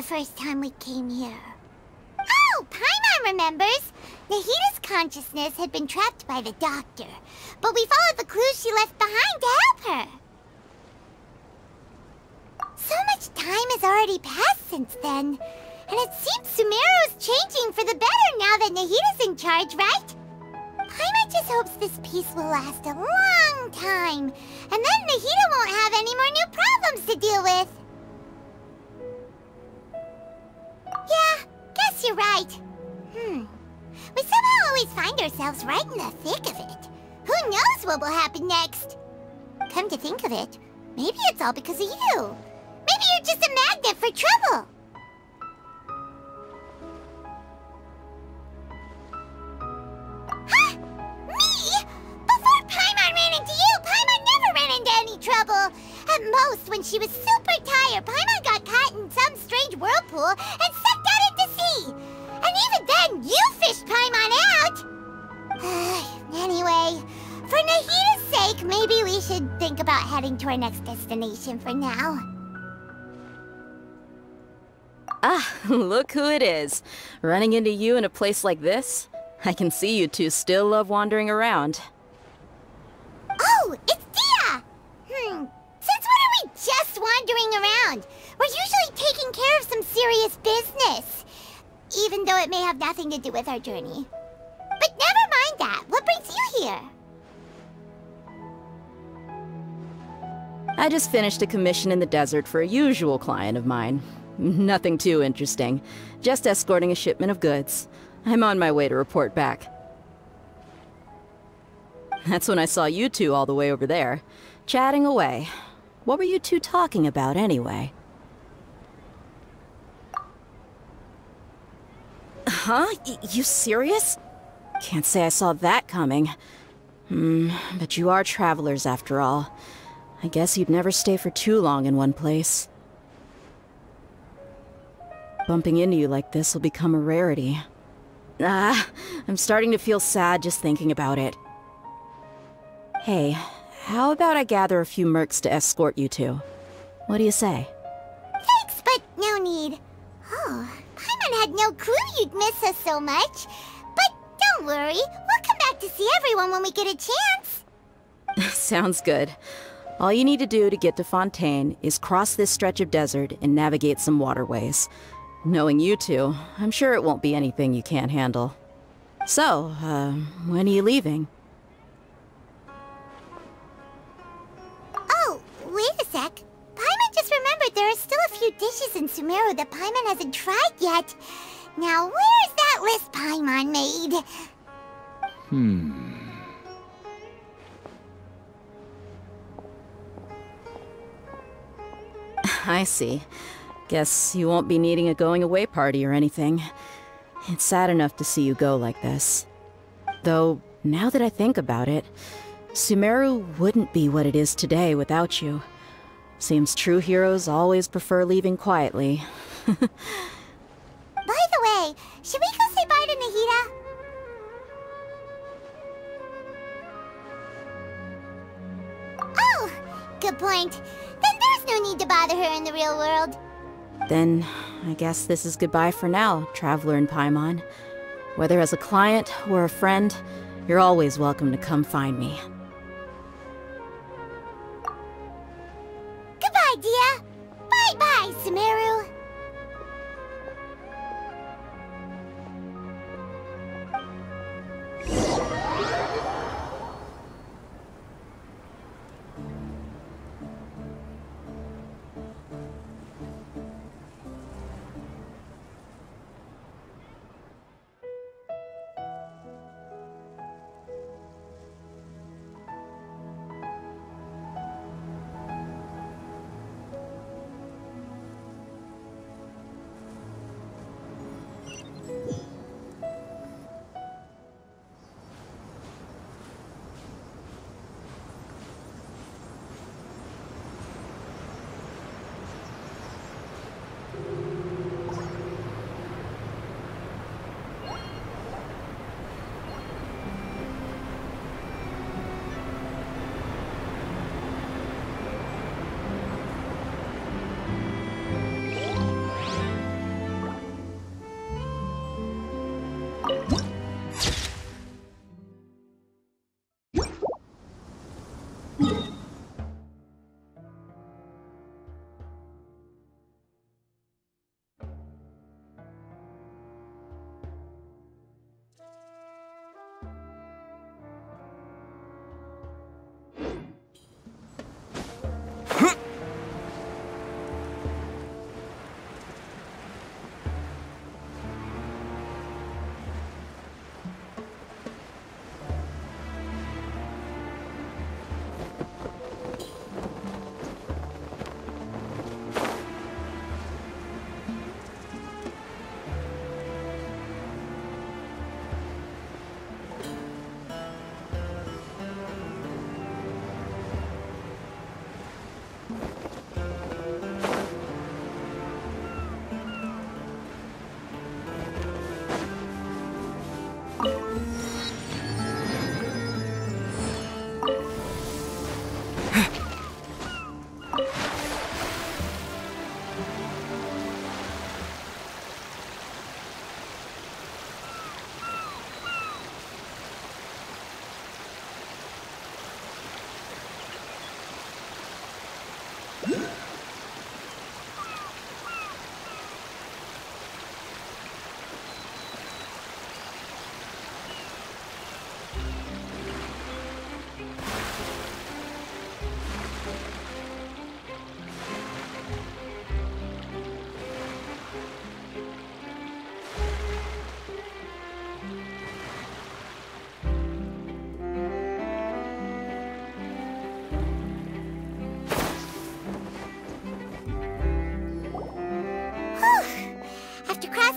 first time we came here. Oh, Paimon remembers! Nahita's consciousness had been trapped by the doctor, but we followed the clues she left behind to help her. So much time has already passed since then, and it seems Sumeru's changing for the better now that Nahita's in charge, right? Paimon just hopes this peace will last a long time, and then Nahita won't have any more new problems to deal with. Yeah, guess you're right. We somehow always find ourselves right in the thick of it. Who knows what will happen next? Come to think of it, maybe it's all because of you. Maybe you're just a magnet for trouble. Huh? Me? Before Paimon ran into you, Paimon never ran into any trouble. At most, when she was super tired, Paimon got caught in some strange whirlpool and sucked out into sea. And even then, you fished Paimon out! Anyway, for Nahita's sake, maybe we should think about heading to our next destination for now. Ah, look who it is. Running into you in a place like this? I can see you two still love wandering around. Oh, it's Dia! Since when are we just wandering around? We're usually taking care of some serious business. Even though it may have nothing to do with our journey. But never mind that. What brings you here? I just finished a commission in the desert for a usual client of mine. Nothing too interesting. Just escorting a shipment of goods. I'm on my way to report back. That's when I saw you two all the way over there, chatting away. What were you two talking about anyway? Huh? You serious? Can't say I saw that coming. But you are travelers after all. I guess you'd never stay for too long in one place. Bumping into you like this will become a rarity. I'm starting to feel sad just thinking about it. Hey, how about I gather a few mercs to escort you two? What do you say? Thanks, but no need. Oh, Paimon had no clue you'd miss us so much. But don't worry, we'll come back to see everyone when we get a chance. Sounds good. All you need to do to get to Fontaine is cross this stretch of desert and navigate some waterways. Knowing you two, I'm sure it won't be anything you can't handle. So, when are you leaving? Oh, wait a sec. Paimon just remembered there are still a few dishes in Sumeru that Paimon hasn't tried yet. Now, where's that list Paimon made? I see. Guess you won't be needing a going-away party or anything. It's sad enough to see you go like this. Though, now that I think about it, Sumeru wouldn't be what it is today without you. Seems true heroes always prefer leaving quietly. By the way, should we go say bye to Nahita? Oh, good point. Then there's no need to bother her in the real world. Then, I guess this is goodbye for now, Traveler in Paimon. Whether as a client or a friend, you're always welcome to come find me. Goodbye, Dia. Bye-bye, Sumeru.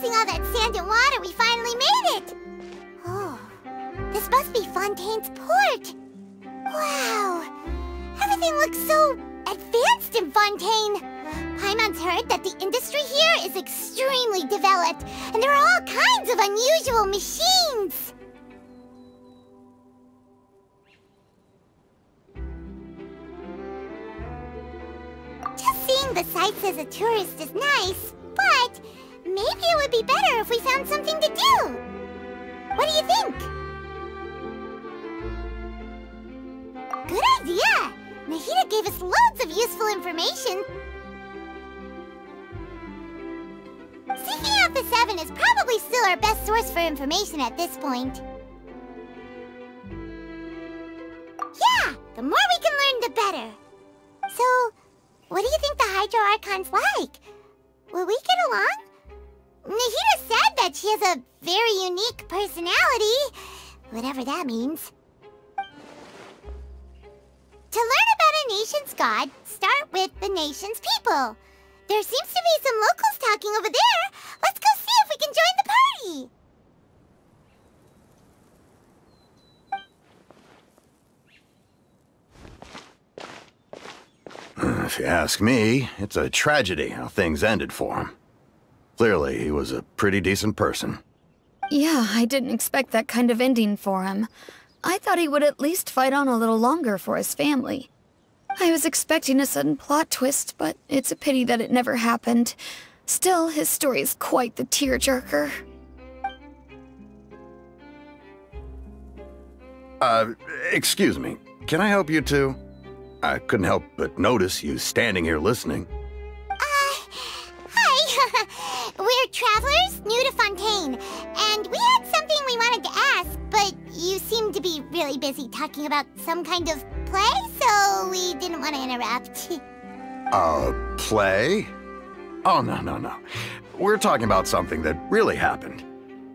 passing all that sand and water, we finally made it! Oh, this must be Fontaine's port. Wow, everything looks so advanced in Fontaine. Paimon's heard that the industry here is extremely developed, and there are all kinds of unusual machines. Just seeing the sights as a tourist is nice, but maybe it would be better if we found something to do. What do you think? Good idea! Nahida gave us loads of useful information. Seeking out the Seven is probably still our best source for information at this point. Yeah! The more we can learn, the better. So, what do you think the Hydro Archon's like? Will we get along? Nahida said that she has a very unique personality, whatever that means. To learn about a nation's god, start with the nation's people. There seems to be some locals talking over there. Let's go see if we can join the party. If you ask me, it's a tragedy how things ended for him. Clearly, he was a pretty decent person. Yeah, I didn't expect that kind of ending for him. I thought he would at least fight on a little longer for his family. I was expecting a sudden plot twist, but it's a pity that it never happened. Still, his story is quite the tearjerker. Excuse me. Can I help you two? I couldn't help but notice you standing here listening. Hi. We're travelers new to Fontaine, and we had something we wanted to ask, but you seem to be really busy talking about some kind of play, so we didn't want to interrupt. Play? Oh, no. We're talking about something that really happened.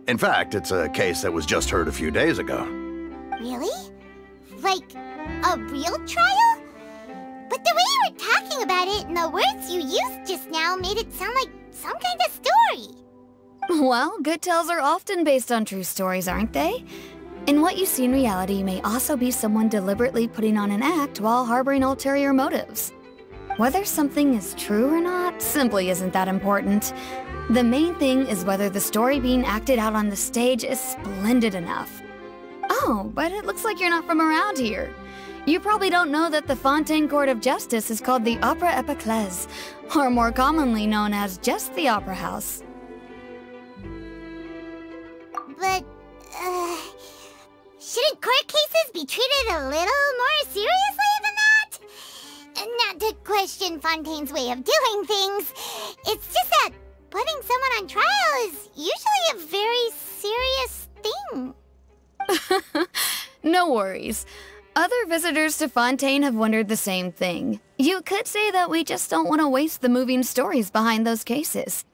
In fact, it's a case that was just heard a few days ago. Really? Like, a real trial? But the way you were talking about it and the words you used just now made it sound like some kind of story. Well, good tales are often based on true stories, aren't they? And what you see in reality may also be someone deliberately putting on an act while harboring ulterior motives. Whether something is true or not simply isn't that important. The main thing is whether the story being acted out on the stage is splendid enough. Oh, but it looks like you're not from around here. You probably don't know that the Fontaine Court of Justice is called the Opera Epiclese, or more commonly known as just the Opera House. But, shouldn't court cases be treated a little more seriously than that? Not to question Fontaine's way of doing things, it's just that putting someone on trial is usually a very serious thing. No worries. Other visitors to Fontaine have wondered the same thing. You could say that we just don't want to waste the moving stories behind those cases.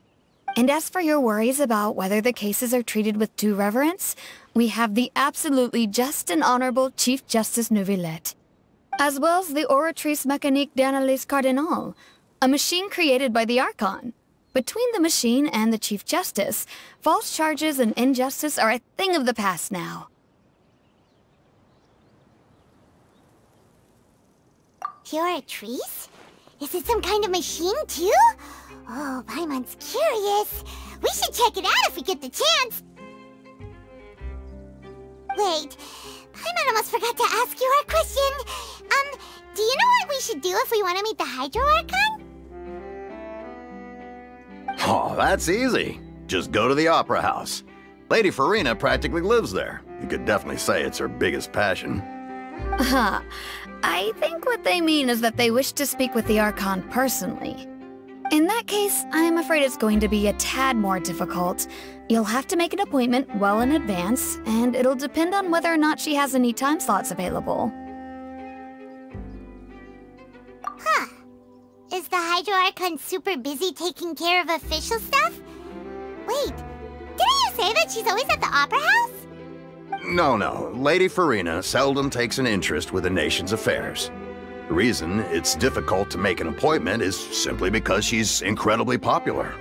And as for your worries about whether the cases are treated with due reverence, we have the absolutely just and honorable Chief Justice Neuvillette, as well as the Oratrice Mécanique d'Analyse Cardinal, a machine created by the Archon. Between the machine and the Chief Justice, false charges and injustice are a thing of the past now. Oratrice? Is it some kind of machine, too? Oh, Paimon's curious. We should check it out if we get the chance. Wait, Paimon almost forgot to ask you our question. Do you know what we should do if we want to meet the Hydro Archon? Oh, that's easy. Just go to the Opera House. Lady Farina practically lives there. You could definitely say it's her biggest passion. I think what they mean is that they wish to speak with the Archon personally. In that case, I'm afraid it's going to be a tad more difficult. You'll have to make an appointment well in advance, and it'll depend on whether or not she has any time slots available. Huh. Is the Hydro Archon super busy taking care of official stuff? Wait, didn't you say that she's always at the Opera House? No. Lady Farina seldom takes an interest with the nation's affairs. The reason it's difficult to make an appointment is simply because she's incredibly popular.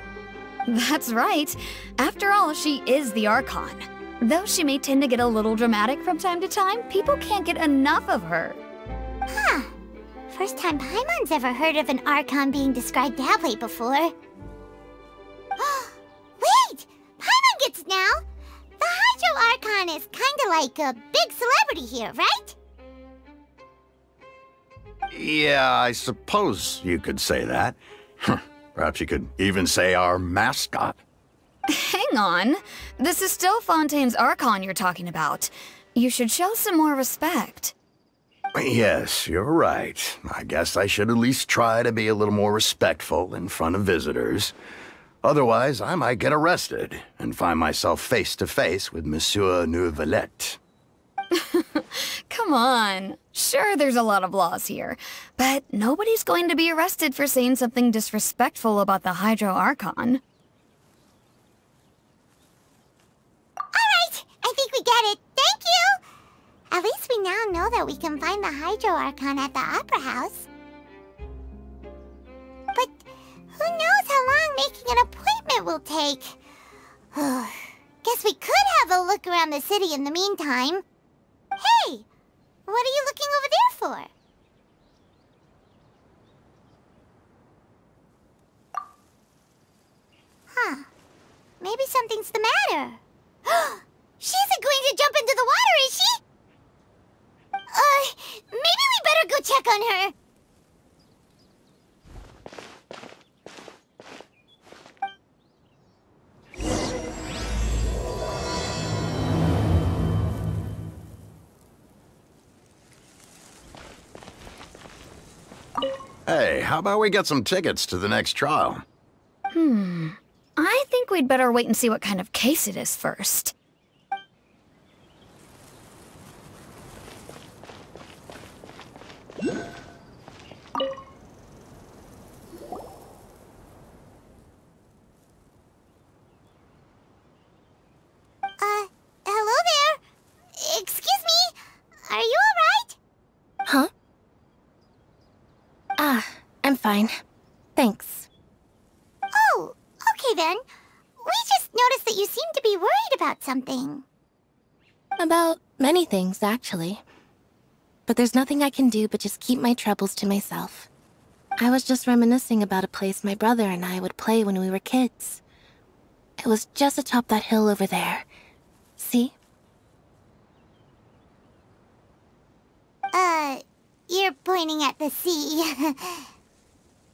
That's right. After all, she is the Archon. Though she may tend to get a little dramatic from time to time, people can't get enough of her. Huh. First time Paimon's ever heard of an Archon being described that way before. Wait! Paimon gets now! The Hydro Archon is kinda like a big celebrity here, right? Yeah, I suppose you could say that. Perhaps you could even say our mascot. Hang on. This is still Fontaine's Archon you're talking about. You should show some more respect. Yes, you're right. I guess I should at least try to be a little more respectful in front of visitors. Otherwise, I might get arrested and find myself face to face with Monsieur Neuvillette. Come on. Sure, there's a lot of laws here, but nobody's going to be arrested for saying something disrespectful about the Hydro Archon. Alright, I think we get it. Thank you! At least we now know that we can find the Hydro Archon at the Opera House. But who knows how long making an appointment will take? Guess we could have a look around the city in the meantime. Hey! What are you looking over there for? Huh. Maybe something's the matter. She isn't going to jump into the water, is she? Maybe we better go check on her. Hey, how about we get some tickets to the next trial? I think we'd better wait and see what kind of case it is first. Hello there? Excuse me? Are you alright? Huh? I'm fine. Thanks. Oh, okay then. We just noticed that you seem to be worried about something. About many things, actually. But there's nothing I can do but just keep my troubles to myself. I was just reminiscing about a place my brother and I would play when we were kids. It was just atop that hill over there. See? You're pointing at the sea.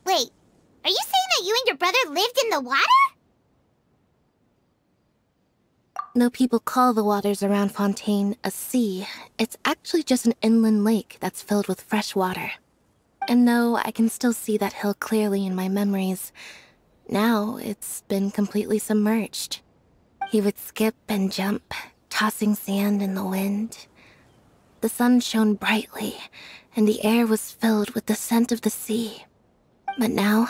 Wait, are you saying that you and your brother lived in the water? Though people call the waters around Fontaine a sea, it's actually just an inland lake that's filled with fresh water. And though I can still see that hill clearly in my memories, now it's been completely submerged. He would skip and jump, tossing sand in the wind. The sun shone brightly, and the air was filled with the scent of the sea. But now,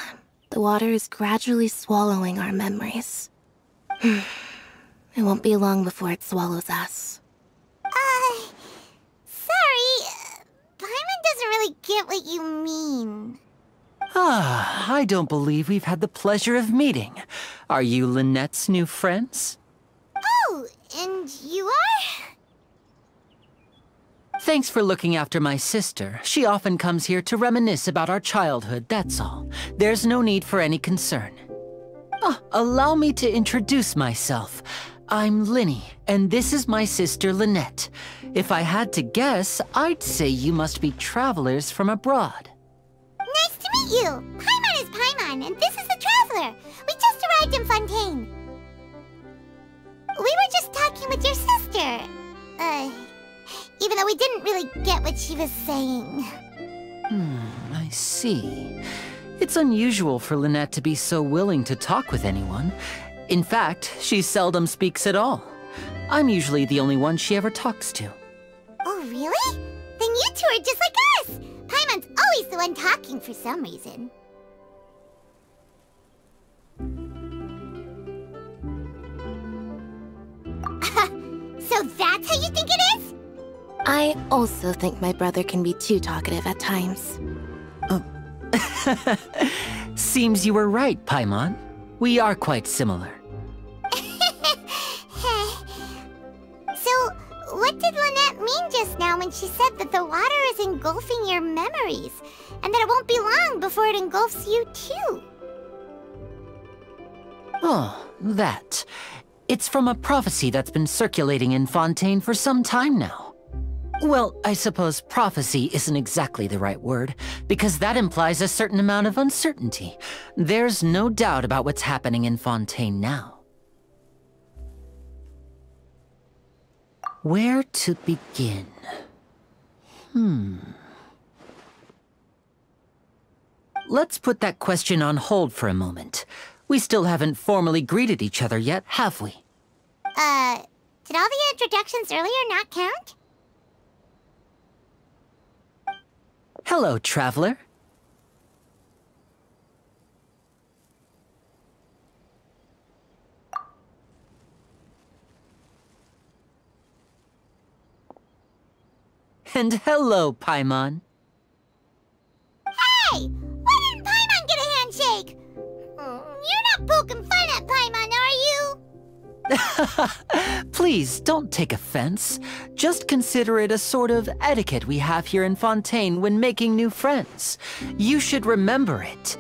the water is gradually swallowing our memories. It won't be long before it swallows us. Sorry. Paimon doesn't really get what you mean. I don't believe we've had the pleasure of meeting. Are you Lynette's new friends? Oh, and you are? Thanks for looking after my sister. She often comes here to reminisce about our childhood, that's all. There's no need for any concern. Allow me to introduce myself. I'm Linny, and this is my sister Lynette. If I had to guess, I'd say you must be travelers from abroad. Nice to meet you. Paimon is Paimon, and this is the Traveler. We just arrived in Fontaine. We were just talking with your sister. Even though we didn't really get what she was saying. I see. It's unusual for Lynette to be so willing to talk with anyone. In fact, she seldom speaks at all. I'm usually the only one she ever talks to. Oh, really? Then you two are just like us! Paimon's always the one talking for some reason. So that's how you think it is? I also think my brother can be too talkative at times. Seems you were right, Paimon. We are quite similar. So, what did Lynette mean just now when she said that the water is engulfing your memories, and that it won't be long before it engulfs you too? Oh, that. It's from a prophecy that's been circulating in Fontaine for some time now. Well, I suppose prophecy isn't exactly the right word, because that implies a certain amount of uncertainty. There's no doubt about what's happening in Fontaine now. Where to begin? Let's put that question on hold for a moment. We still haven't formally greeted each other yet, have we? Did all the introductions earlier not count? Hello, traveler. And hello, Paimon. Hey! Why didn't Paimon get a handshake? You're not poking fun at Paimon, are you? Please, don't take offense. Just consider it a sort of etiquette we have here in Fontaine when making new friends. You should remember it.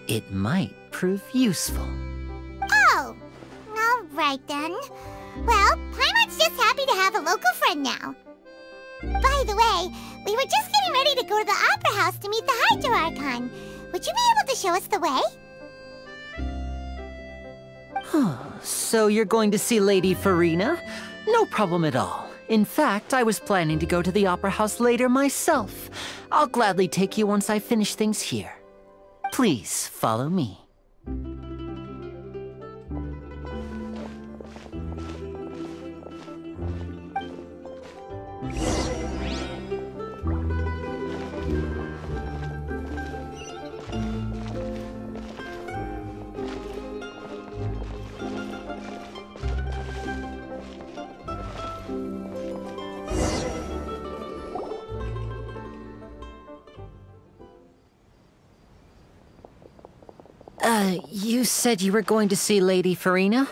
It might prove useful. Oh, all right then. Well, Paimon's just happy to have a local friend now. By the way, we were just getting ready to go to the Opera House to meet the Hydro Archon. Would you be able to show us the way? So you're going to see Lady Farina? No problem at all. In fact, I was planning to go to the Opera House later myself. I'll gladly take you once I finish things here. Please follow me. You said you were going to see Lady Farina?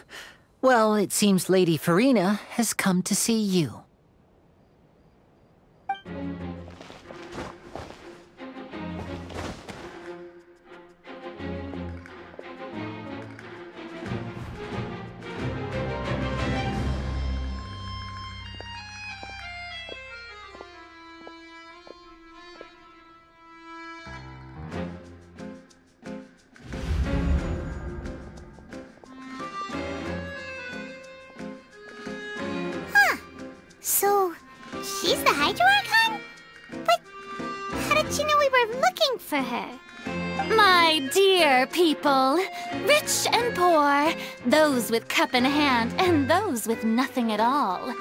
Well, it seems Lady Farina has come to see you. So, she's the Hydro Archon? But how did she know we were looking for her? My dear people, rich and poor, those with cup in hand and those with nothing at all,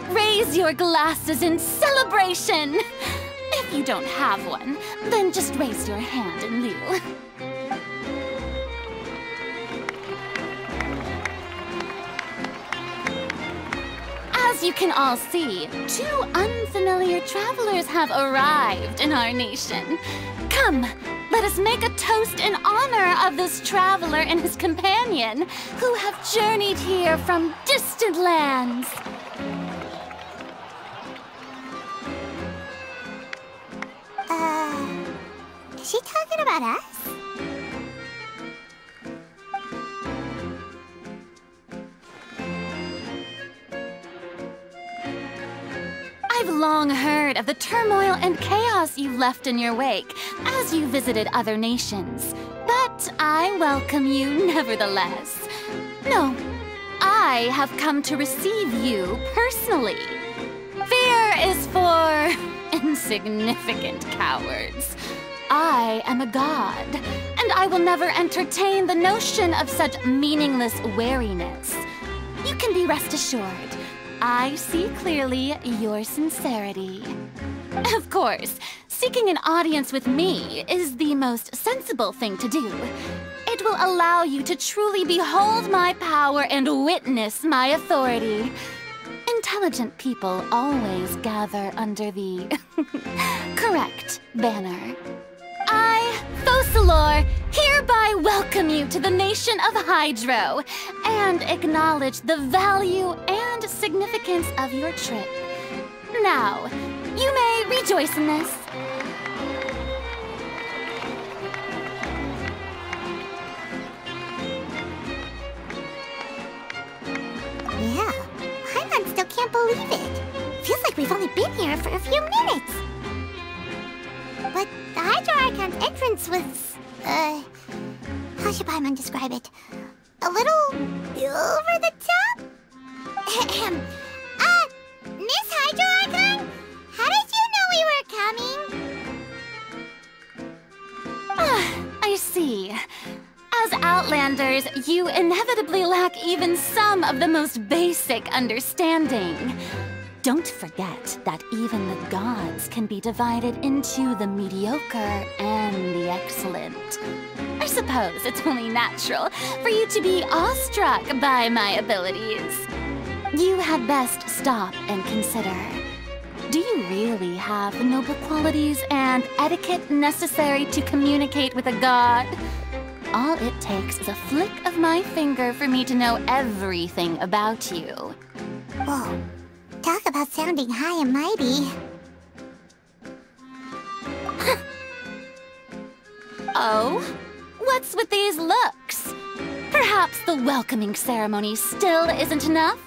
raise your glasses in celebration! If you don't have one, then just raise your hand in lieu. As you can all see, two unfamiliar travelers have arrived in our nation. Come, let us make a toast in honor of this traveler and his companion, who have journeyed here from distant lands. Is she talking about us? I've long heard of the turmoil and chaos you left in your wake as you visited other nations, but I welcome you nevertheless. No, I have come to receive you personally. Fear is for insignificant cowards. I am a god, and I will never entertain the notion of such meaningless wariness. You can be rest assured, I see clearly your sincerity. Of course, seeking an audience with me is the most sensible thing to do. It will allow you to truly behold my power and witness my authority. Intelligent people always gather under the correct banner. I, Focalor, hereby welcome you to the nation of Hydro and acknowledge the value and significance of your trip. Now, you may rejoice in this. Yeah, Paimon still can't believe it. Feels like we've only been here for a few minutes. But the Hydro Archon's entrance was, how should Paimon describe it? A little over the top? Miss Hydro Archon? How did you know we were coming? I see. As Outlanders, you inevitably lack even some of the most basic understanding. Don't forget that even the gods can be divided into the mediocre and the excellent. I suppose it's only natural for you to be awestruck by my abilities. You had best stop and consider. Do you really have the noble qualities and etiquette necessary to communicate with a god? All it takes is a flick of my finger for me to know everything about you. Whoa, talk about sounding high and mighty. Oh? What's with these looks? Perhaps the welcoming ceremony still isn't enough?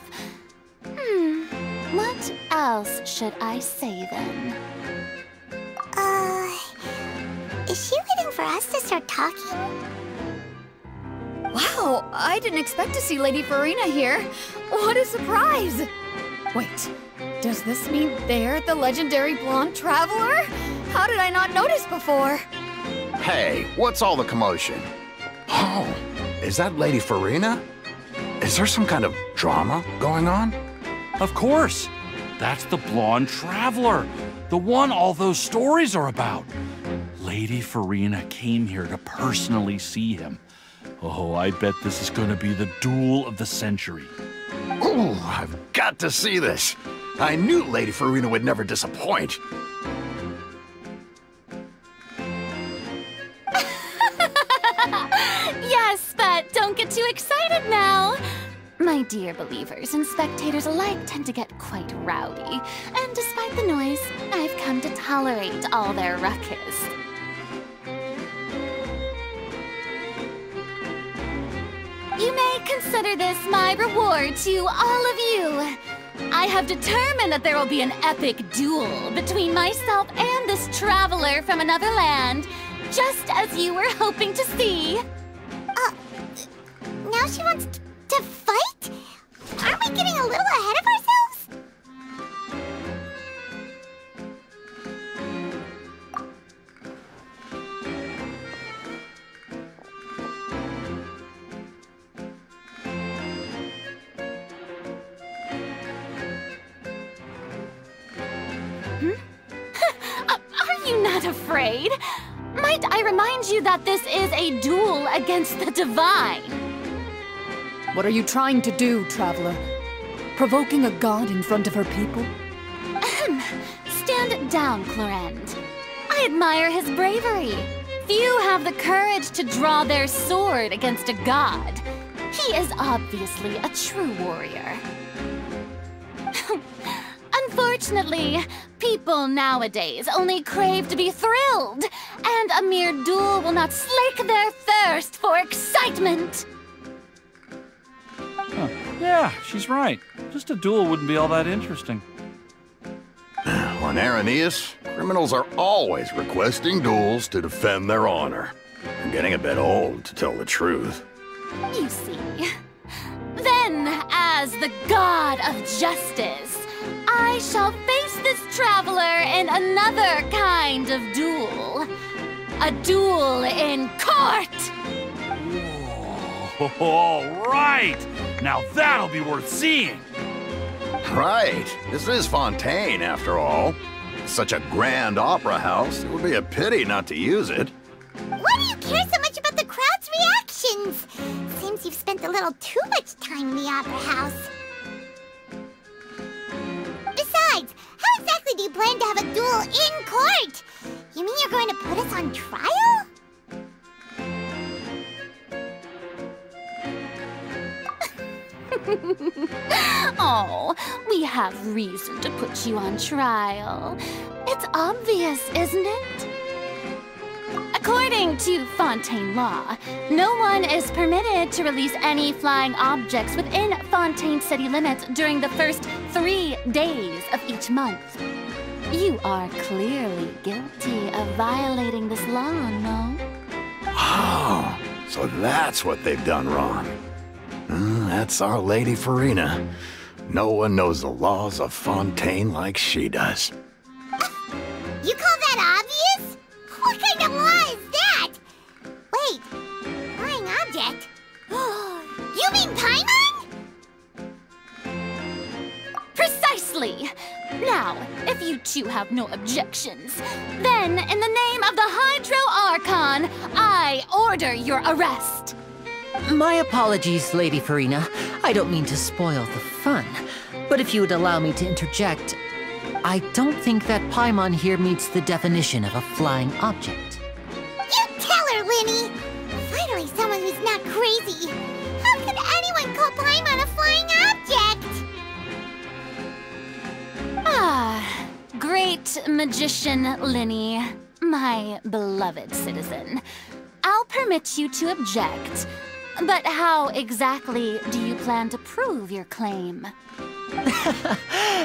What else should I say then? Is she waiting for us to start talking? Wow, I didn't expect to see Lady Farina here. What a surprise! Wait, does this mean they're the legendary blonde traveler? How did I not notice before? Hey, what's all the commotion? Oh, is that Lady Farina? Is there some kind of drama going on? Of course! That's the blonde traveler, the one all those stories are about. Lady Farina came here to personally see him. Oh, I bet this is gonna be the duel of the century. Ooh, I've got to see this. I knew Lady Farina would never disappoint. Yes, but don't get too excited now. My dear believers and spectators alike tend to get quite rowdy, and despite the noise, I've come to tolerate all their ruckus. You may consider this my reward to all of you. I have determined that there will be an epic duel between myself and this traveler from another land, just as you were hoping to see. Now she wants to fight? Aren't we getting a little ahead of ourselves? Are you not afraid? Might I remind you that this is a duel against the divine? What are you trying to do, traveler? Provoking a god in front of her people? Stand down, Clorend. I admire his bravery. Few have the courage to draw their sword against a god. He is obviously a true warrior. Unfortunately, people nowadays only crave to be thrilled, and a mere duel will not slake their thirst for excitement. Huh. Yeah, she's right. Just a duel wouldn't be all that interesting. On Araneus, criminals are always requesting duels to defend their honor. I'm getting a bit old, to tell the truth. You see. Then, as the god of justice, I shall face this traveler in another kind of duel. A duel in court! Whoa, all right! Now that'll be worth seeing! Right. This is Fontaine, after all. Such a grand opera house, it would be a pity not to use it. Why do you care so much about the crowd's reactions? Seems you've spent a little too much time in the opera house. Besides, how exactly do you plan to have a duel in court? You mean you're going to put us on trial? Oh, we have reason to put you on trial. It's obvious, isn't it? According to Fontaine law, no one is permitted to release any flying objects within Fontaine city limits during the first 3 days of each month. You are clearly guilty of violating this law, no? Oh, so that's what they've done wrong. That's our Lady Farina. No one knows the laws of Fontaine like she does. You call that obvious? What kind of law is that? Wait, flying object? You mean Paimon? Precisely! Now, if you two have no objections, then in the name of the Hydro Archon, I order your arrest. My apologies, Lady Farina. I don't mean to spoil the fun, but if you would allow me to interject, I don't think that Paimon here meets the definition of a flying object. You tell her, Linny! Finally someone who's not crazy. How could anyone call Paimon a flying object? Ah, great magician Linny, my beloved citizen. I'll permit you to object, but how exactly do you plan to prove your claim?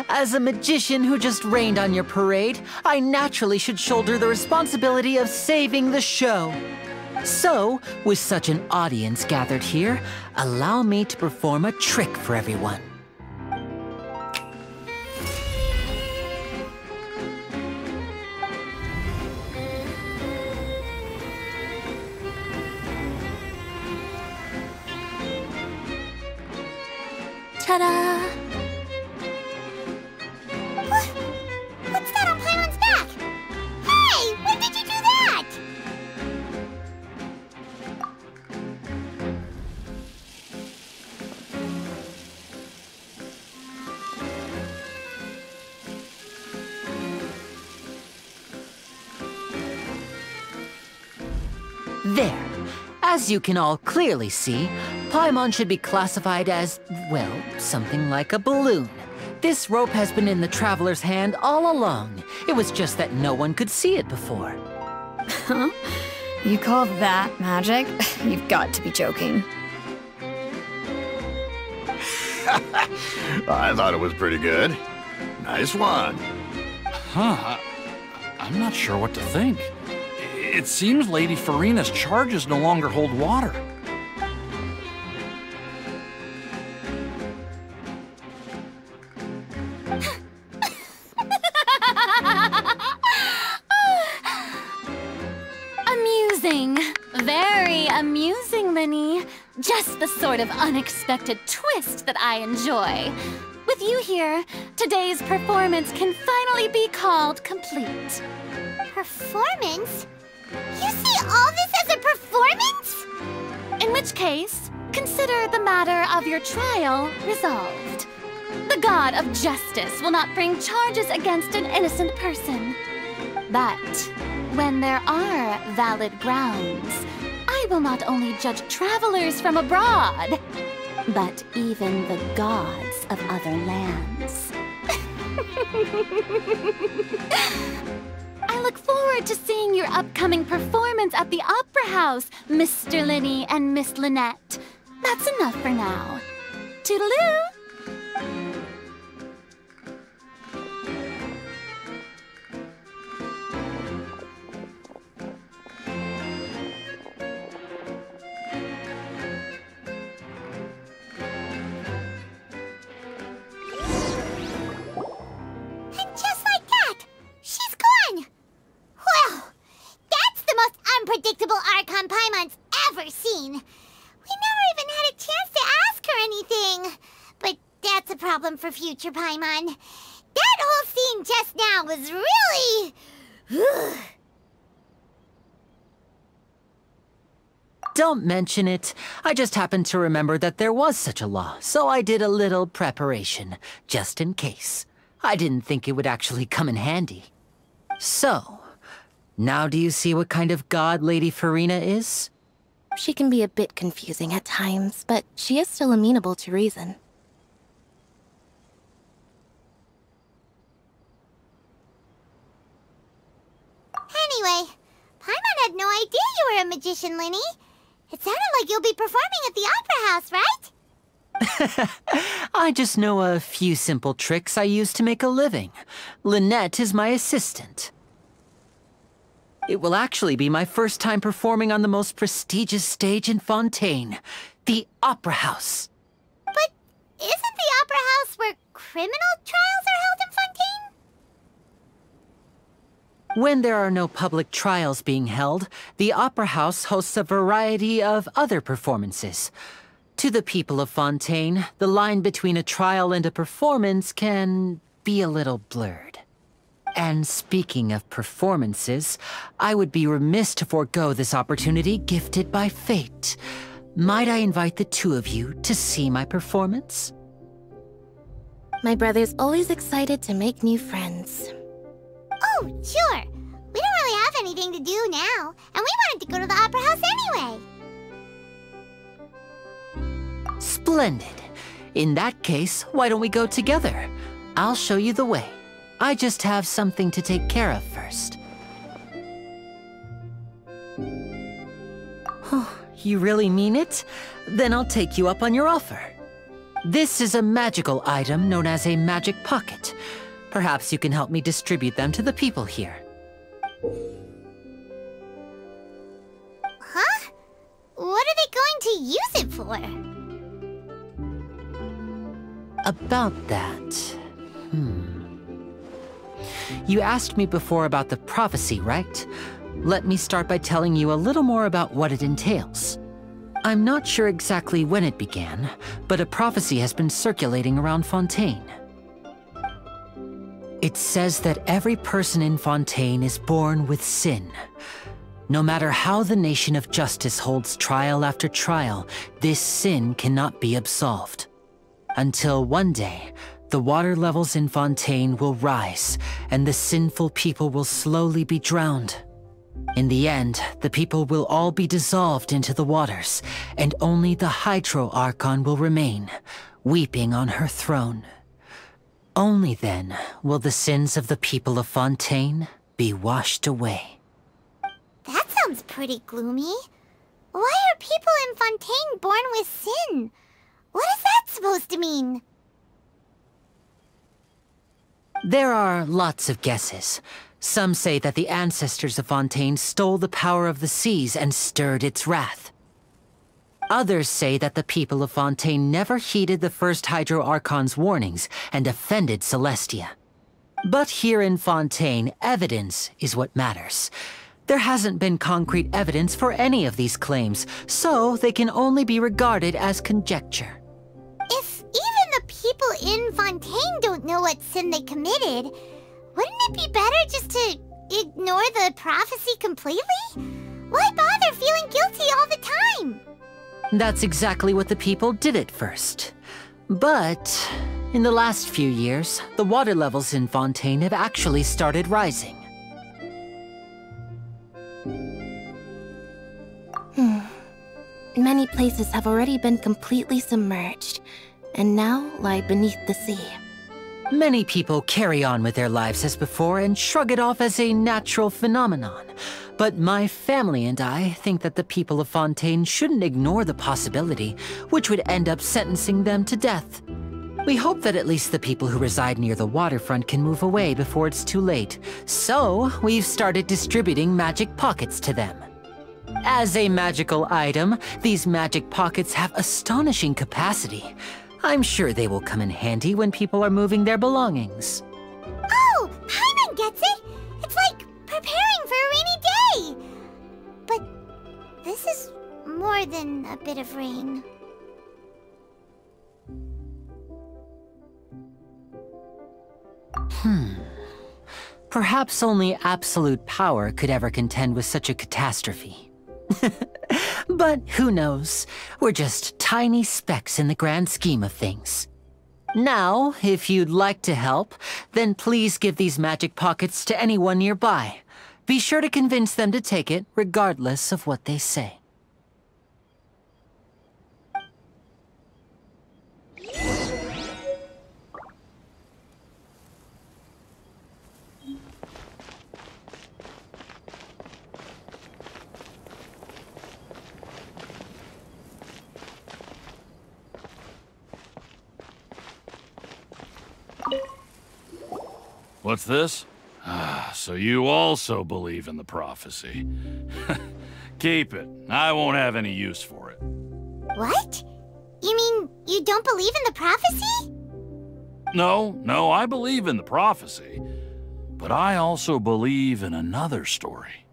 As a magician who just rained on your parade, I naturally should shoulder the responsibility of saving the show. So, with such an audience gathered here, allow me to perform a trick for everyone. Ta-da! What's that on Paimon's back? Hey, when did you do that? There. As you can all clearly see, Paimon should be classified as, well, something like a balloon. This rope has been in the traveler's hand all along. It was just that no one could see it before. Huh? You call that magic? You've got to be joking. I thought it was pretty good. Nice one. Huh, I'm not sure what to think. It seems Lady Farina's charges no longer hold water. Amusing. Very amusing, Linny. Just the sort of unexpected twist that I enjoy. With you here, today's performance can finally be called complete. Performance? You see all this as a performance? In which case, consider the matter of your trial resolved. The god of justice will not bring charges against an innocent person. But when there are valid grounds, I will not only judge travelers from abroad, but even the gods of other lands. I look forward to seeing your upcoming performance at the Opera House, Mr. Linny and Miss Lynette. That's enough for now. Toodaloo! Unpredictable Archon Paimon's ever seen. We never even had a chance to ask her anything. But that's a problem for future Paimon. That whole scene just now was really... Don't mention it. I just happened to remember that there was such a law, so I did a little preparation, just in case. I didn't think it would actually come in handy. So... now do you see what kind of god Lady Farina is? She can be a bit confusing at times, but she is still amenable to reason. were a magician, Linny. It sounded like you'll be performing at the Opera House, right? I just know a few simple tricks I use to make a living. Lynette is my assistant. It will actually be my first time performing on the most prestigious stage in Fontaine, the Opera House. But isn't the Opera House where criminal trials are held in Fontaine? When there are no public trials being held, the Opera House hosts a variety of other performances. To the people of Fontaine, the line between a trial and a performance can be a little blurred. And speaking of performances, I would be remiss to forego this opportunity gifted by fate. Might I invite the two of you to see my performance? My brother's always excited to make new friends. Oh, sure. We don't really have anything to do now, and we wanted to go to the Opera House anyway. Splendid. In that case, why don't we go together? I'll show you the way. I just have something to take care of first. You really mean it? Then I'll take you up on your offer. This is a magical item known as a magic pocket. Perhaps you can help me distribute them to the people here. Huh? What are they going to use it for? About that... You asked me before about the prophecy, right? Let me start by telling you a little more about what it entails. I'm not sure exactly when it began, but a prophecy has been circulating around Fontaine. It says that every person in Fontaine is born with sin. No matter how the nation of justice holds trial after trial, this sin cannot be absolved. Until one day, the water levels in Fontaine will rise, and the sinful people will slowly be drowned. In the end, the people will all be dissolved into the waters, and only the Hydro Archon will remain, weeping on her throne. Only then will the sins of the people of Fontaine be washed away. That sounds pretty gloomy. Why are people in Fontaine born with sin? What is that supposed to mean? There are lots of guesses. Some say that the ancestors of Fontaine stole the power of the seas and stirred its wrath. Others say that the people of Fontaine never heeded the first Hydro Archon's warnings and offended Celestia. But here in Fontaine, evidence is what matters. There hasn't been concrete evidence for any of these claims, so they can only be regarded as conjecture. If even the people in Fontaine don't know what sin they committed, wouldn't it be better just to ignore the prophecy completely? Why bother feeling guilty all the time? That's exactly what the people did at first. But in the last few years, the water levels in Fontaine have actually started rising. Many places have already been completely submerged, and now lie beneath the sea. Many people carry on with their lives as before and shrug it off as a natural phenomenon. But my family and I think that the people of Fontaine shouldn't ignore the possibility, which would end up sentencing them to death. We hope that at least the people who reside near the waterfront can move away before it's too late. So, we've started distributing magic pockets to them. As a magical item, these magic pockets have astonishing capacity. I'm sure they will come in handy when people are moving their belongings. Oh, Paimon gets it! It's like preparing for a rainy day! But this is more than a bit of rain. Perhaps only absolute power could ever contend with such a catastrophe. But who knows? We're just tiny specks in the grand scheme of things. Now, if you'd like to help, then please give these magic pockets to anyone nearby. Be sure to convince them to take it, regardless of what they say. What's this? So you also believe in the prophecy. Keep it. I won't have any use for it. What? You mean you don't believe in the prophecy? No, I believe in the prophecy. But I also believe in another story.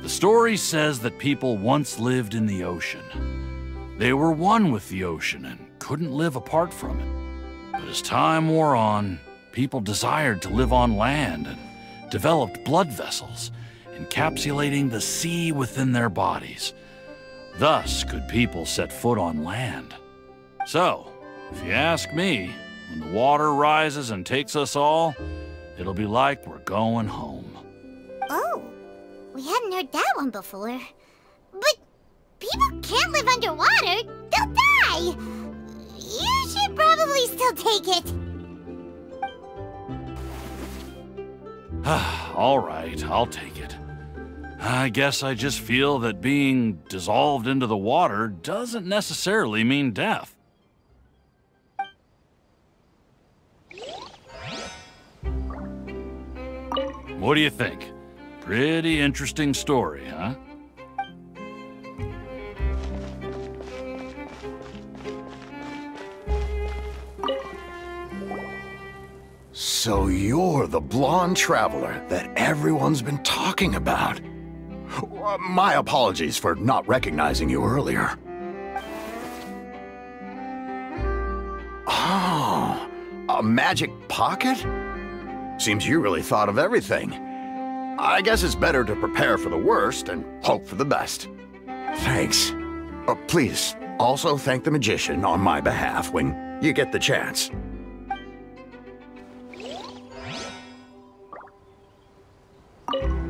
The story says that people once lived in the ocean. They were one with the ocean and couldn't live apart from it. But as time wore on, people desired to live on land and developed blood vessels, encapsulating the sea within their bodies. Thus could people set foot on land. So, if you ask me, when the water rises and takes us all, it'll be like we're going home. Oh, we hadn't heard that one before. But people can't live underwater. They'll die. You should probably still take it. All right, I'll take it. I guess I just feel that being dissolved into the water doesn't necessarily mean death. What do you think? Pretty interesting story, huh? So you're the blonde traveler that everyone's been talking about. My apologies for not recognizing you earlier. Oh, a magic pocket? Seems you really thought of everything. I guess it's better to prepare for the worst and hope for the best. Thanks. Please, also thank the magician on my behalf when you get the chance.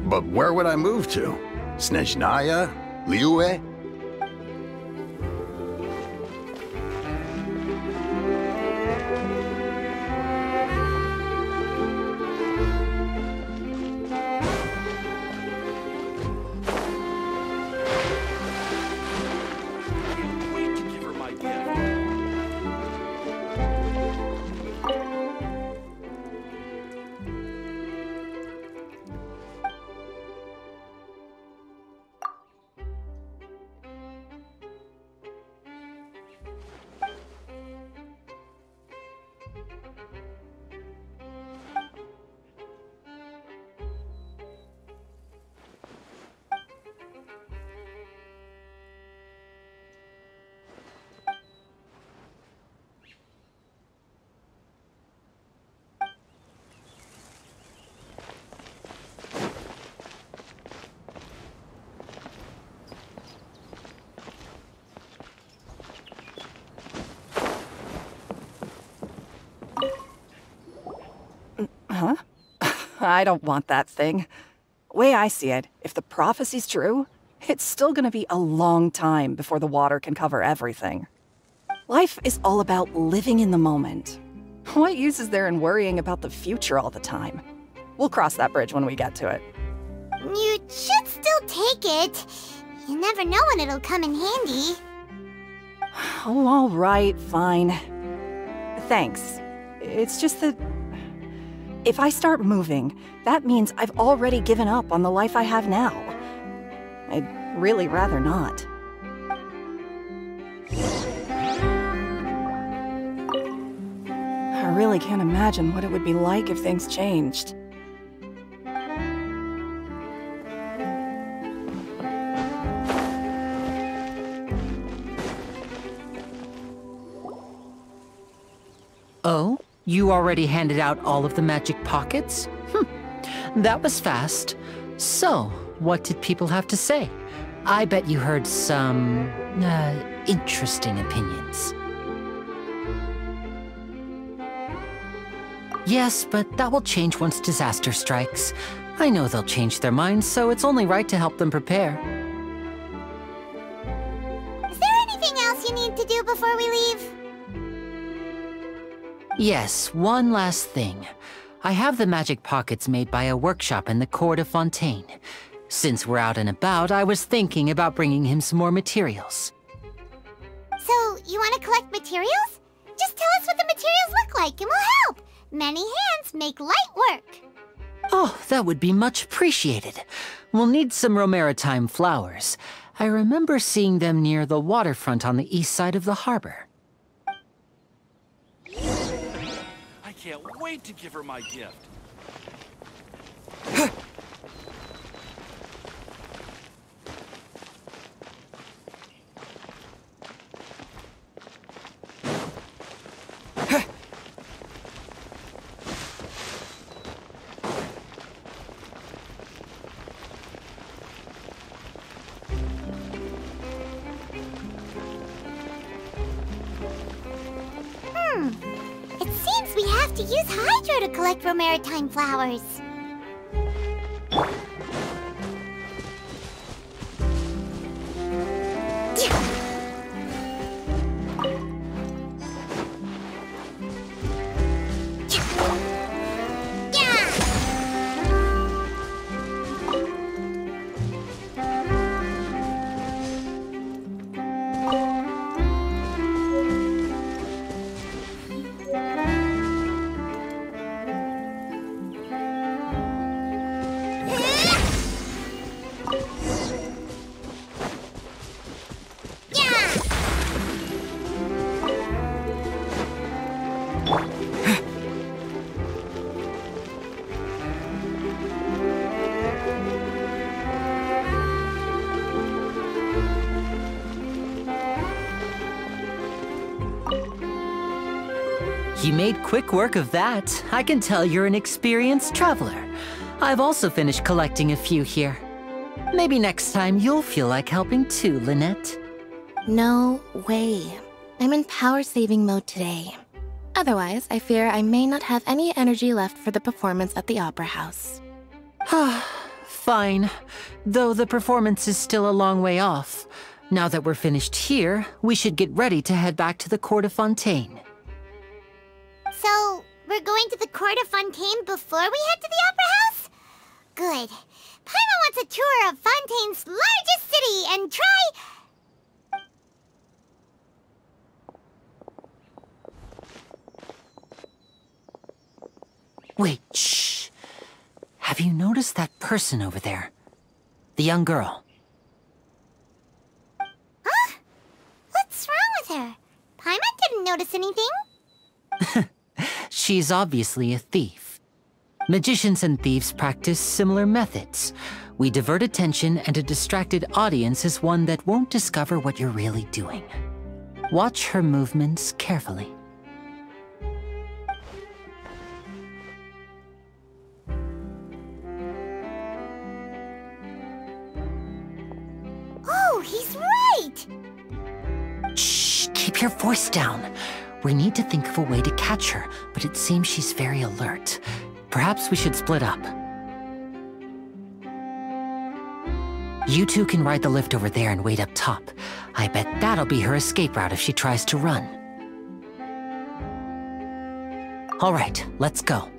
But where would I move to? Snezhnaya? Liyue? Huh? I don't want that thing. Way I see it, if the prophecy's true, it's still gonna be a long time before the water can cover everything. Life is all about living in the moment. What use is there in worrying about the future all the time? We'll cross that bridge when we get to it. You should still take it. You never know when it'll come in handy. Oh, all right, fine. Thanks. It's just that if I start moving, that means I've already given up on the life I have now. I'd really rather not. I really can't imagine what it would be like if things changed. Oh? You already handed out all of the magic pockets? That was fast. So, what did people have to say? I bet you heard some, interesting opinions. Yes, but that will change once disaster strikes. I know they'll change their minds, so it's only right to help them prepare. Is there anything else you need to do before we leave? Yes, one last thing. I have the magic pockets made by a workshop in the court of Fontaine. Since we're out and about, I was thinking about bringing him some more materials. So, you want to collect materials? Just tell us what the materials look like and we'll help. Many hands make light work. Oh, that would be much appreciated. We'll need some romaritime flowers. I remember seeing them near the waterfront on the east side of the harbor. I can't wait to give her my gift. It seems we have to use Hydro to collect romaritime flowers. You made quick work of that. I can tell you're an experienced traveler. I've also finished collecting a few here. Maybe next time you'll feel like helping too, Lynette. No way. I'm in power-saving mode today. Otherwise, I fear I may not have any energy left for the performance at the Opera House. Fine. Though the performance is still a long way off. Now that we're finished here, we should get ready to head back to the Court of Fontaine. So, we're going to the Court of Fontaine before we head to the Opera House? Good. Paimon wants a tour of Fontaine's largest city and try... Wait, shh. Have you noticed that person over there? The young girl. Huh? What's wrong with her? Paimon didn't notice anything. She's obviously a thief. Magicians and thieves practice similar methods. We divert attention, and a distracted audience is one that won't discover what you're really doing. Watch her movements carefully. Oh, he's right! Shh, keep your voice down. We need to think of a way to catch her, but it seems she's very alert. Perhaps we should split up. You two can ride the lift over there and wait up top. I bet that'll be her escape route if she tries to run. All right, let's go.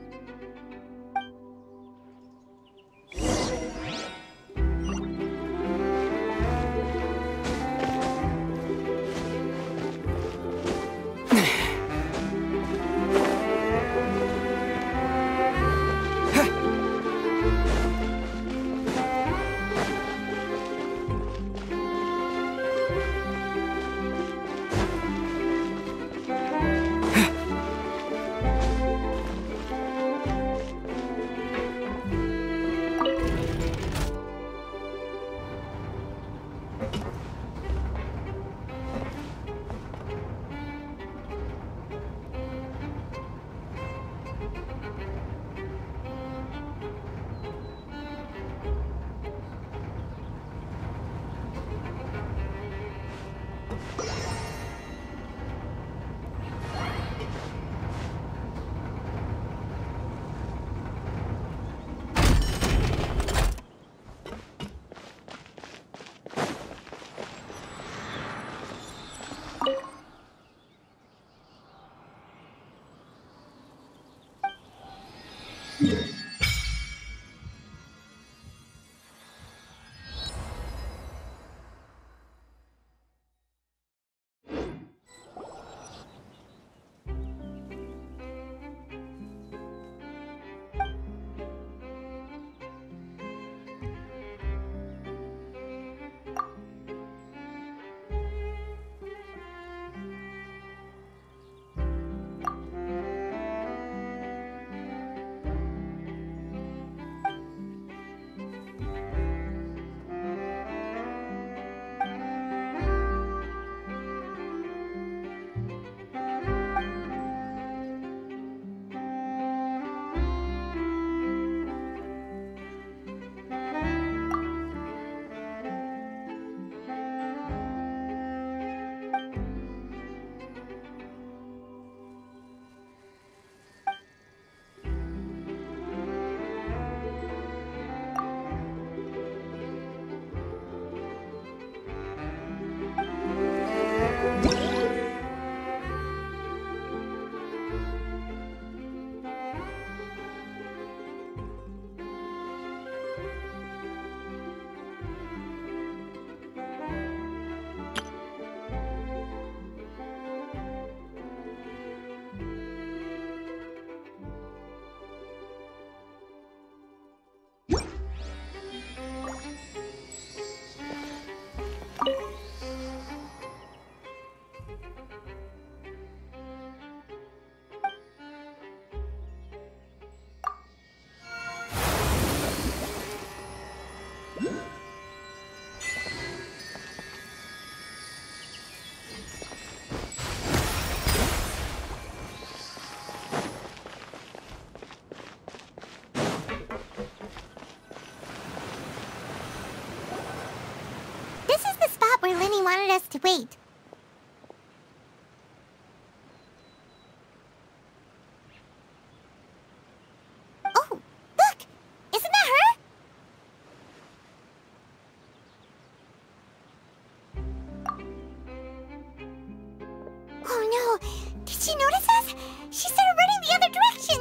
where Linny wanted us to wait. Oh, look! Isn't that her? Oh no! Did she notice us? She started running the other direction!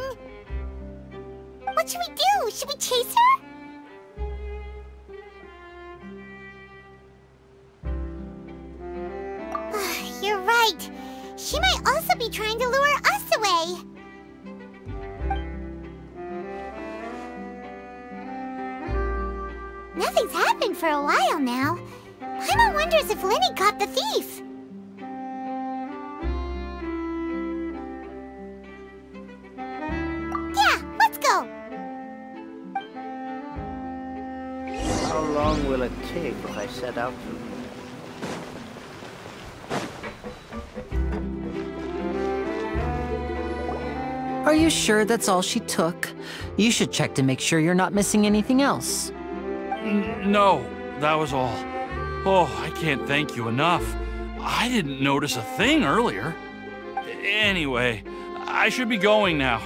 What should we do? Should we chase her? You're right. She might also be trying to lure us away. Nothing's happened for a while now. Paimon wonders if Linny caught the thief. Yeah, let's go. How long will it take if I set out to? Are you sure that's all she took? You should check to make sure you're not missing anything else. No, that was all. Oh, I can't thank you enough. I didn't notice a thing earlier. Anyway, I should be going now.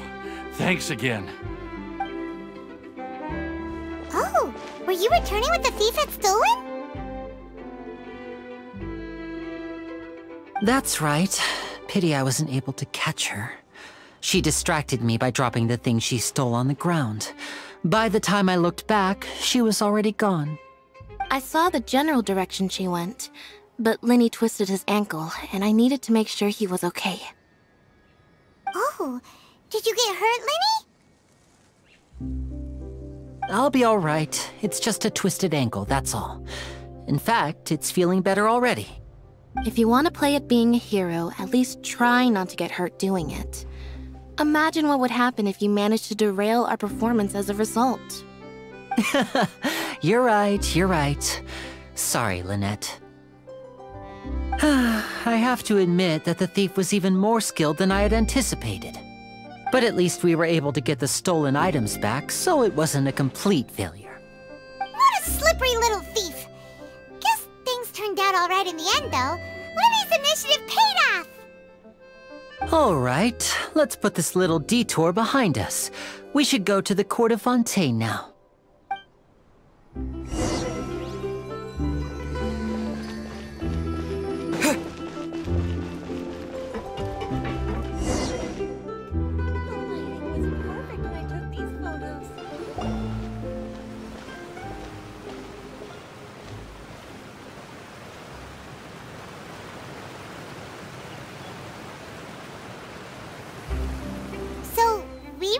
Thanks again. Oh, were you returning what the thief had stolen? That's right. Pity I wasn't able to catch her. She distracted me by dropping the thing she stole on the ground. By the time I looked back, she was already gone. I saw the general direction she went, but Linny twisted his ankle, and I needed to make sure he was okay. Oh, did you get hurt, Linny? I'll be all right. It's just a twisted ankle, that's all. In fact, it's feeling better already. If you want to play at being a hero, at least try not to get hurt doing it. Imagine what would happen if you managed to derail our performance as a result. You're right, you're right. Sorry, Lynette. I have to admit that the thief was even more skilled than I had anticipated. But at least we were able to get the stolen items back, so it wasn't a complete failure. What a slippery little thief! Guess things turned out alright in the end, though. Linny's initiative paid off! All right, let's put this little detour behind us. We should go to the Court of Fontaine now.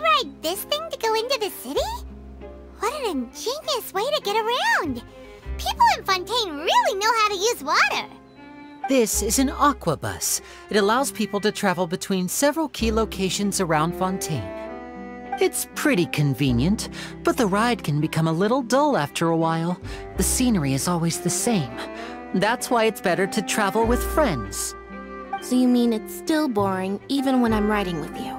Ride this thing to go into the city? What an ingenious way to get around! People in Fontaine really know how to use water! This is an aqua bus. It allows people to travel between several key locations around Fontaine. It's pretty convenient, but the ride can become a little dull after a while. The scenery is always the same. That's why it's better to travel with friends. So you mean it's still boring even when I'm riding with you?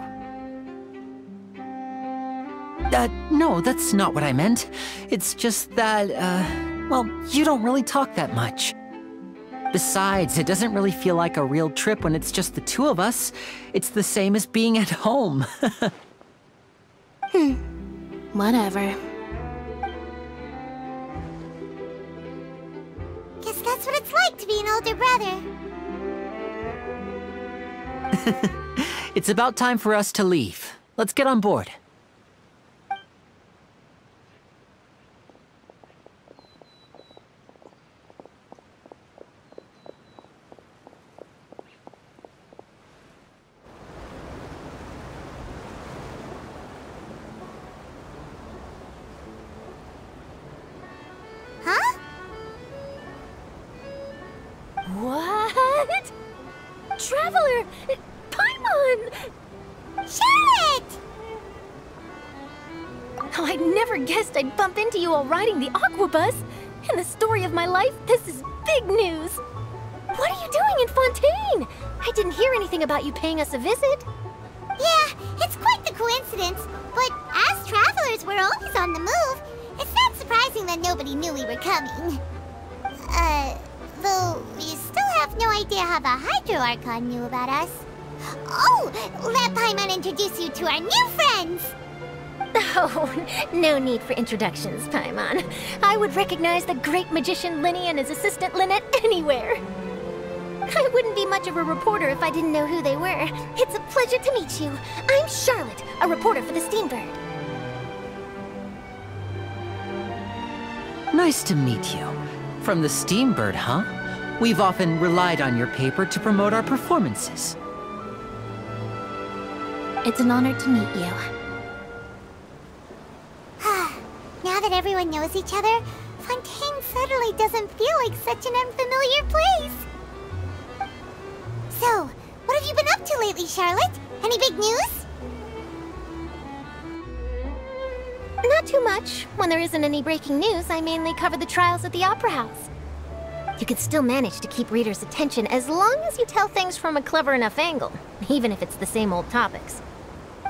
No, that's not what I meant. It's just that, well, you don't really talk that much. Besides, it doesn't really feel like a real trip when it's just the two of us. It's the same as being at home. Whatever. Guess that's what it's like to be an older brother. It's about time for us to leave. Let's get on board. What? Traveler! Paimon! Charlotte! Oh, I never guessed I'd bump into you while riding the aqua bus. In the story of my life, this is big news. What are you doing in Fontaine? I didn't hear anything about you paying us a visit. Yeah, it's quite the coincidence. But as travelers, we're always on the move. It's not surprising that nobody knew we were coming. Though we still have no idea how the Hydro Archon knew about us. Oh, let Paimon introduce you to our new friends! Oh, no need for introductions, Paimon. I would recognize the great magician Linny and his assistant Lynette anywhere. I wouldn't be much of a reporter if I didn't know who they were. It's a pleasure to meet you. I'm Charlotte, a reporter for the Steambird. Nice to meet you. From the Steambird, huh? We've often relied on your paper to promote our performances. It's an honor to meet you. Now that everyone knows each other, Fontaine suddenly doesn't feel like such an unfamiliar place. So, what have you been up to lately, Charlotte? Any big news? Not too much. When there isn't any breaking news, I mainly cover the trials at the Opera House. You can still manage to keep readers' attention as long as you tell things from a clever enough angle, even if it's the same old topics.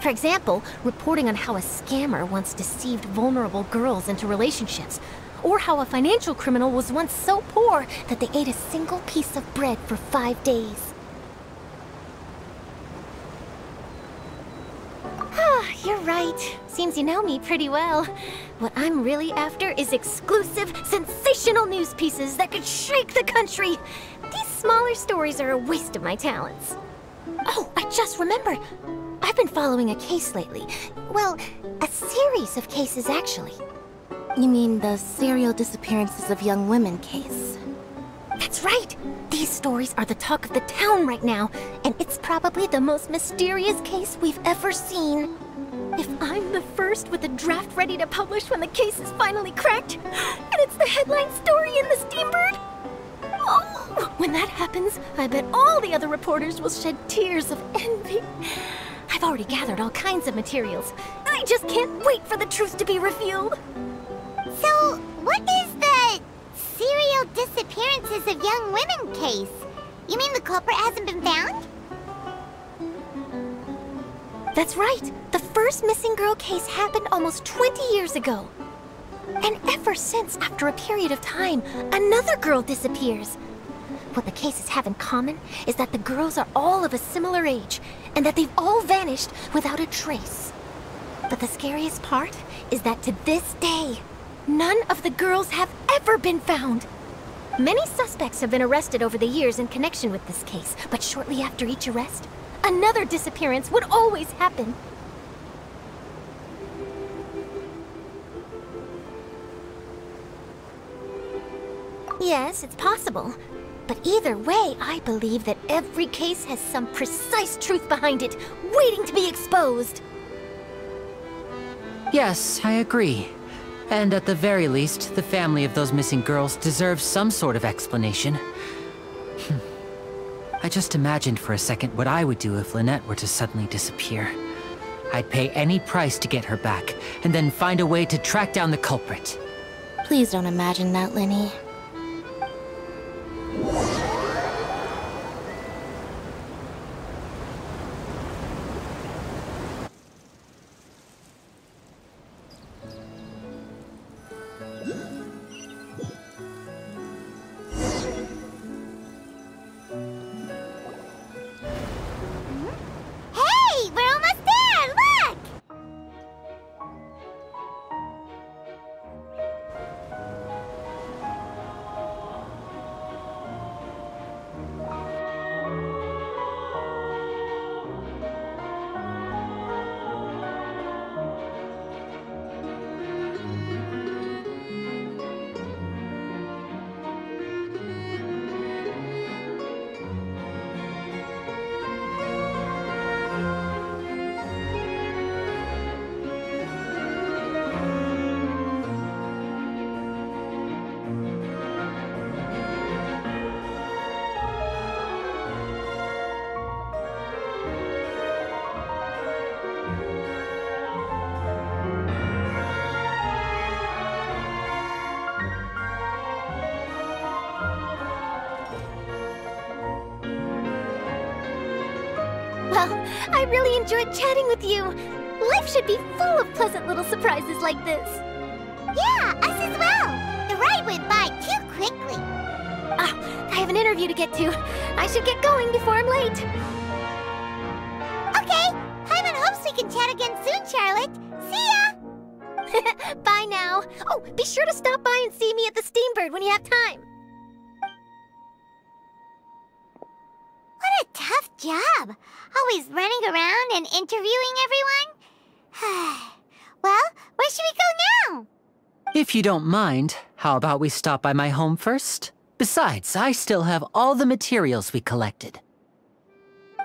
For example, reporting on how a scammer once deceived vulnerable girls into relationships, or how a financial criminal was once so poor that they ate a single piece of bread for 5 days. You're right. Seems you know me pretty well. What I'm really after is exclusive, sensational news pieces that could shake the country. These smaller stories are a waste of my talents. Oh, I just remembered. I've been following a case lately. Well, a series of cases, actually. You mean the serial disappearances of young women case? That's right! These stories are the talk of the town right now, and it's probably the most mysterious case we've ever seen. If I'm the first with a draft ready to publish when the case is finally cracked, and it's the headline story in the Steambird, oh, when that happens, I bet all the other reporters will shed tears of envy. I've already gathered all kinds of materials. I just can't wait for the truth to be revealed. So, what is the serial disappearances of young women case? You mean the culprit hasn't been found? That's right. The first missing girl case happened almost 20 years ago. And ever since, after a period of time, another girl disappears. What the cases have in common is that the girls are all of a similar age, and that they've all vanished without a trace. But the scariest part is that to this day, none of the girls have ever been found. Many suspects have been arrested over the years in connection with this case, but shortly after each arrest, another disappearance would always happen. Yes, it's possible. But either way, I believe that every case has some precise truth behind it, waiting to be exposed. Yes, I agree. And at the very least, the family of those missing girls deserves some sort of explanation. I just imagined for a second what I would do if Lynette were to suddenly disappear. I'd pay any price to get her back, and then find a way to track down the culprit. Please don't imagine that, Linny. Well, I really enjoyed chatting with you. Life should be full of pleasant little surprises like this. Yeah, us as well. The ride went by too quickly. interview to get to. I should get going before I'm late. Okay, Paimon hopes we can chat again soon, Charlotte. See ya! Bye now. Oh, be sure to stop by and see me at the Steambird when you have time. What a tough job. Always running around and interviewing everyone. Well, where should we go now? If you don't mind, how about we stop by my home first? Besides, I still have all the materials we collected.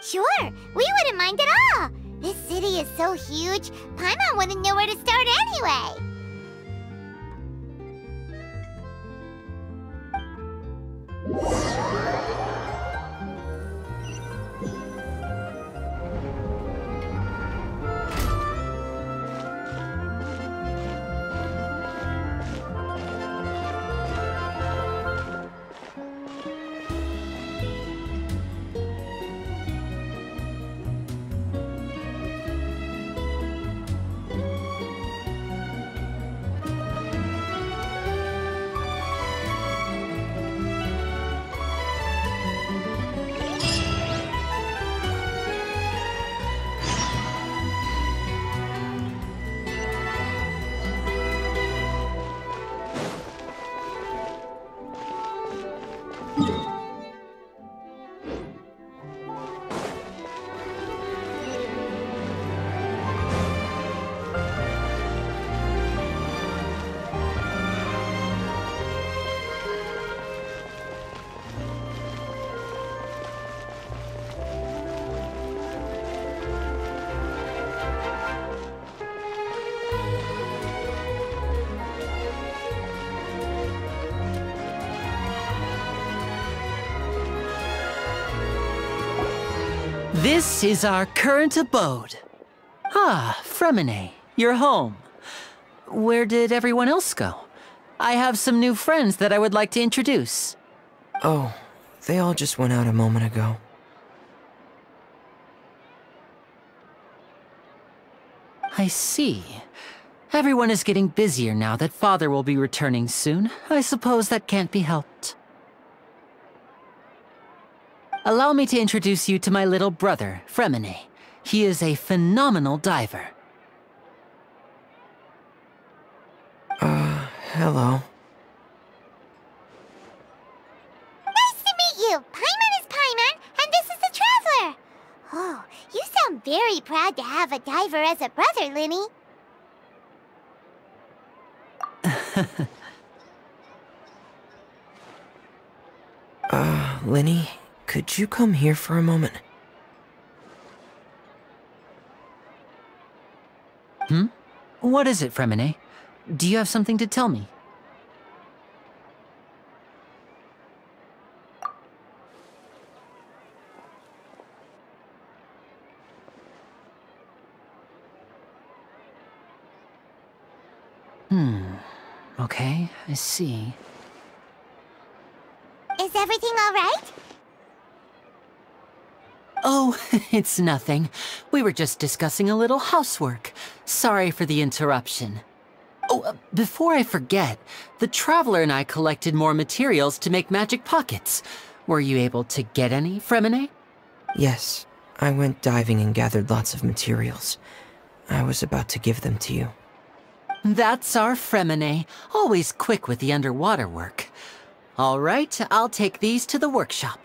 Sure, we wouldn't mind at all. This city is so huge, Paimon wouldn't know where to start anyway. This is our current abode. Ah, Fremine, you're home. Where did everyone else go? I have some new friends that I would like to introduce. Oh, they all just went out a moment ago. I see. Everyone is getting busier now that Father will be returning soon. I suppose that can't be helped. Allow me to introduce you to my little brother, Fremine. He is a phenomenal diver. Hello. Nice to meet you! Paimon is Paimon, and this is the Traveler! Oh, you sound very proud to have a diver as a brother, Linny. Linny, could you come here for a moment? What is it, Fremine? Do you have something to tell me? Okay, I see. Is everything all right? Oh, it's nothing. We were just discussing a little housework. Sorry for the interruption. Oh, before I forget, the Traveler and I collected more materials to make magic pockets. Were you able to get any, Fremine? Yes, I went diving and gathered lots of materials. I was about to give them to you. That's our Fremine, always quick with the underwater work. All right, I'll take these to the workshop.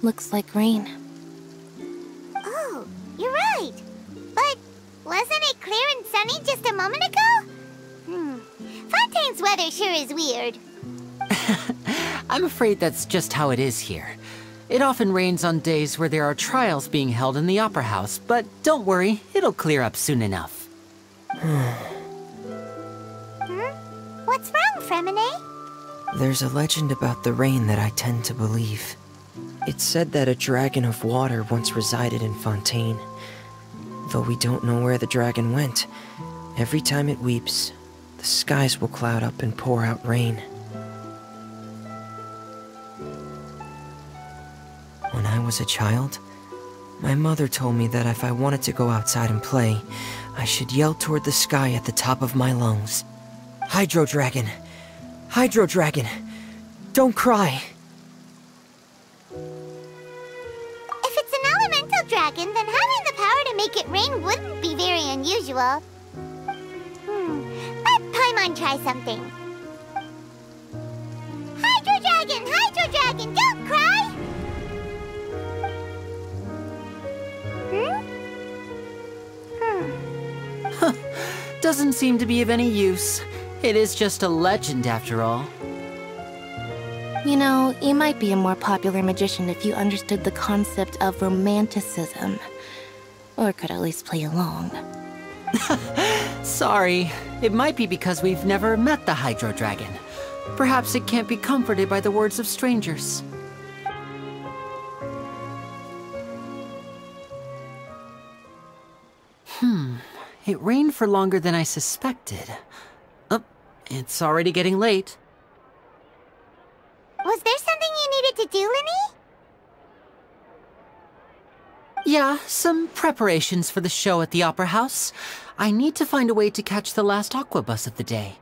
Looks like rain. Oh, you're right. But wasn't it clear and sunny just a moment ago? Fontaine's weather sure is weird. I'm afraid that's just how it is here. It often rains on days where there are trials being held in the Opera House, but don't worry, it'll clear up soon enough. What's wrong, Fremine? There's a legend about the rain that I tend to believe. It's said that a dragon of water once resided in Fontaine. Though we don't know where the dragon went, every time it weeps, the the skies will cloud up and pour out rain. When I was a child, my mother told me that if I wanted to go outside and play, I should yell toward the sky at the top of my lungs. Hydro Dragon! Hydro Dragon! Don't cry! If it's an elemental dragon, then having the power to make it rain wouldn't be very unusual. Let Paimon try something. Hydro Dragon! Hydro Dragon! Don't cry! Doesn't seem to be of any use. It is just a legend after all. You know, you might be a more popular magician if you understood the concept of romanticism. Or could at least play along. Sorry. It might be because we've never met the Hydro Dragon. Perhaps it can't be comforted by the words of strangers. It rained for longer than I suspected. Oh, it's already getting late. Was there something you needed to do, Linny? Yeah, some preparations for the show at the Opera House. I need to find a way to catch the last aqua bus of the day.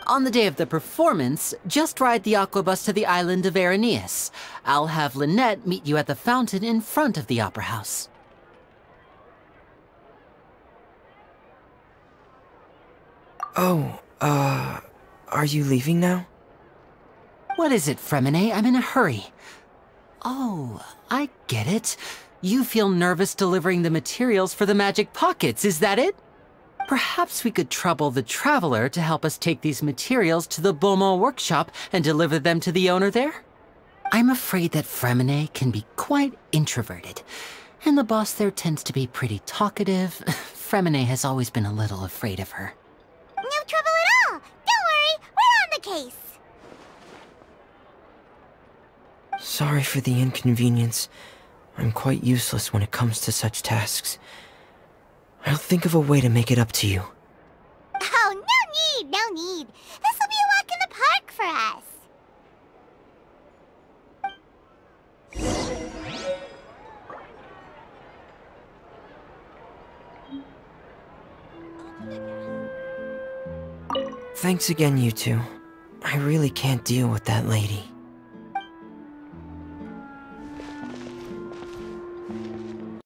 On the day of the performance, just ride the aqua bus to the island of Araneus. I'll have Lynette meet you at the fountain in front of the Opera House. Oh, are you leaving now? What is it, Fremine? I'm in a hurry. Oh, I get it. You feel nervous delivering the materials for the magic pockets, is that it? Perhaps we could trouble the Traveler to help us take these materials to the Beaumont workshop and deliver them to the owner there? I'm afraid that Fremine can be quite introverted, and the boss there tends to be pretty talkative. Fremine has always been a little afraid of her. No trouble at all! Don't worry, we're on the case! Sorry for the inconvenience. I'm quite useless when it comes to such tasks. I'll think of a way to make it up to you. Oh, no need, no need. This will be a walk in the park for us. Thanks again, you two. I really can't deal with that lady.